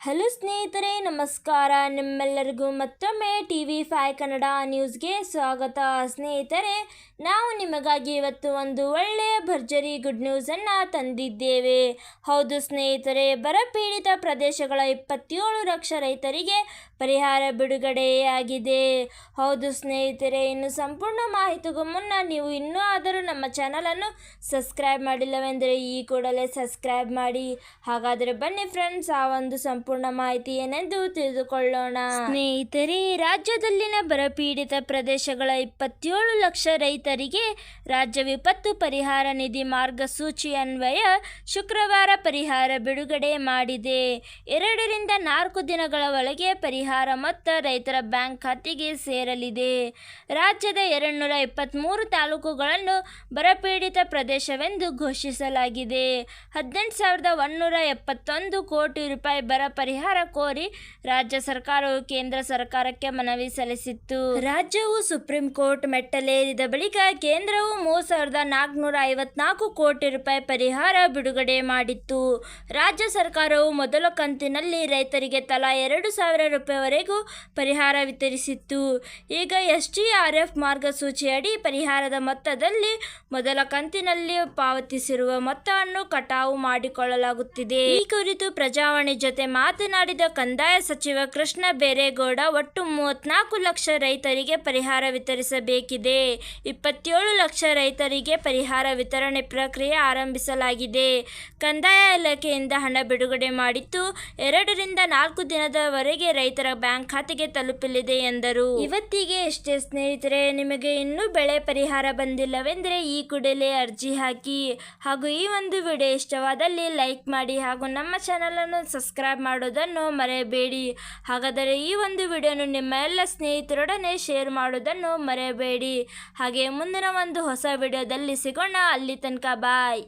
Hello ಸ್ನೇಹಿತರೆ, ನಮಸ್ಕಾರ. ನಿಮ್ಮೆಲ್ಲರಿಗೂ ಮತ್ತೊಮ್ಮೆ TV5 ಕನ್ನಡ ನ್ಯೂಸ್ಗೆ ಸ್ವಾಗತ. ಸ್ನೇಹಿತರೆ, ನಾವು ನಿಮಗಾಗಿ ಇವತ್ತು ಒಂದು ಒಳ್ಳೆಯ ಭರ್ಜರಿ ಗುಡ್ ನ್ಯೂಸನ್ನು ತಂದಿದ್ದೇವೆ. ಹೌದು ಸ್ನೇಹಿತರೆ, ಬರಪೀಡಿತ ಪ್ರದೇಶಗಳ 27 ಲಕ್ಷ ರೈತರಿಗೆ ಪರಿಹಾರ ಬಿಡುಗಡೆಯಾಗಿದೆ. ಹೌದು ಸ್ನೇಹಿತರೆ, ಇನ್ನು ಸಂಪೂರ್ಣ ಮಾಹಿತಿಗೂ ಮುನ್ನ ನೀವು ಇನ್ನೂ ಆದರೂ ನಮ್ಮ ಚಾನಲನ್ನು ಸಬ್ಸ್ಕ್ರೈಬ್ ಮಾಡಿಲ್ಲವೆಂದರೆ ಈ ಕೂಡಲೇ ಸಬ್ಸ್ಕ್ರೈಬ್ ಮಾಡಿ. ಹಾಗಾದರೆ ಬನ್ನಿ ಫ್ರೆಂಡ್ಸ್, ಆ ಒಂದು ಸಂಪೂರ್ಣ ಮಾಹಿತಿ ಏನೆಂದು ತಿಳಿದುಕೊಳ್ಳೋಣ. ಸ್ನೇಹಿತರೆ, ರಾಜ್ಯದಲ್ಲಿನ ಬರಪೀಡಿತ ಪ್ರದೇಶಗಳ 27 ಲಕ್ಷ ರೈತರಿಗೆ ರಾಜ್ಯ ವಿಪತ್ತು ಪರಿಹಾರ ನಿಧಿ ಮಾರ್ಗಸೂಚಿ ಅನ್ವಯ ಶುಕ್ರವಾರ ಪರಿಹಾರ ಬಿಡುಗಡೆ ಮಾಡಿದೆ. 2 ರಿಂದ 4 ದಿನಗಳ ಒಳಗೆ ಪರಿಹಾರ ಮೊತ್ತ ರೈತರ ಬ್ಯಾಂಕ್ ಖಾತೆಗೆ ಸೇರಲಿದೆ. ರಾಜ್ಯದ 223 ತಾಲೂಕುಗಳನ್ನು ಬರಪೀಡಿತ ಪ್ರದೇಶವೆಂದು ಘೋಷಿಸಲಾಗಿದೆ. 18,171 ಕೋಟಿ ರೂಪಾಯಿ ಬರ ಪರಿಹಾರ ಕೋರಿ ರಾಜ್ಯ ಸರ್ಕಾರವು ಕೇಂದ್ರ ಸರ್ಕಾರಕ್ಕೆ ಮನವಿ ಸಲ್ಲಿಸಿತ್ತು. ರಾಜ್ಯವು ಸುಪ್ರೀಂ ಕೋರ್ಟ್ ಮೆಟ್ಟಲೇರಿದ ಬಳಿಕ ಕೇಂದ್ರವು 3,454 ಕೋಟಿ ರೂಪಾಯಿ ಪರಿಹಾರ ಬಿಡುಗಡೆ ಮಾಡಿತ್ತು. ರಾಜ್ಯ ಸರ್ಕಾರವು ಮೊದಲ ಕಂತಿನಲ್ಲಿ ರೈತರಿಗೆ ತಲಾ 2,000 ರೂಪಾಯಿವರೆಗೂ ಪರಿಹಾರ ವಿತರಿಸಿತ್ತು. ಈಗ SDRF ಮಾರ್ಗಸೂಚಿಯಡಿ ಪರಿಹಾರದ ಮೊತ್ತದಲ್ಲಿ ಮೊದಲ ಕಂತಿನಲ್ಲಿ ಪಾವತಿಸಿರುವ ಮೊತ್ತವನ್ನು ಕಟಾವು ಮಾಡಿಕೊಳ್ಳಲಾಗುತ್ತಿದೆ. ಈ ಕುರಿತು ಪ್ರಜಾವಾಣಿ ಜೊತೆ ಮಾತನಾಡಿದ ಕಂದಾಯ ಸಚಿವ ಕೃಷ್ಣ ಬೈರೇಗೌಡ, ಒಟ್ಟು 34 ಲಕ್ಷ ರೈತರಿಗೆ ಪರಿಹಾರ ವಿತರಿಸಬೇಕಿದೆ. 27 ಲಕ್ಷ ರೈತರಿಗೆ ಪರಿಹಾರ ವಿತರಣೆ ಪ್ರಕ್ರಿಯೆ ಆರಂಭಿಸಲಾಗಿದೆ. ಕಂದಾಯ ಇಲಾಖೆಯಿಂದ ಹಣ ಬಿಡುಗಡೆ ಮಾಡಿದ್ದು 2 ರಿಂದ 4 ದಿನದವರೆಗೆ ರೈತರ ಬ್ಯಾಂಕ್ ಖಾತೆಗೆ ತಲುಪಲಿದೆ ಎಂದರು. ಇವತ್ತಿಗೆ ಎಷ್ಟೇ ಸ್ನೇಹಿತರೆ, ನಿಮಗೆ ಇನ್ನೂ ಬೆಳೆ ಪರಿಹಾರ ಬಂದಿಲ್ಲವೆಂದರೆ ಈ ಕೂಡಲೇ ಅರ್ಜಿ ಹಾಕಿ. ಹಾಗೂ ಈ ಒಂದು ವಿಡಿಯೋ ಇಷ್ಟವಾದಲ್ಲಿ ಲೈಕ್ ಮಾಡಿ ಹಾಗೂ ನಮ್ಮ ಚಾನಲ್ ಅನ್ನು ಸಬ್ಸ್ಕ್ರೈಬ್ ಮಾಡೋದನ್ನು ಮರೆಯಬೇಡಿ. ಹಾಗಾದರೆ ಈ ಒಂದು ವಿಡಿಯೋನು ನಿಮ್ಮ ಎಲ್ಲ ಸ್ನೇಹಿತರೊಡನೆ ಶೇರ್ ಮಾಡೋದನ್ನು ಮರೆಯಬೇಡಿ. ಹಾಗೆ ಮುಂದಿನ ಒಂದು ಹೊಸ ವಿಡಿಯೋದಲ್ಲಿ ಸಿಗೋಣ. ಅಲ್ಲಿ ತನಕ ಬಾಯ್.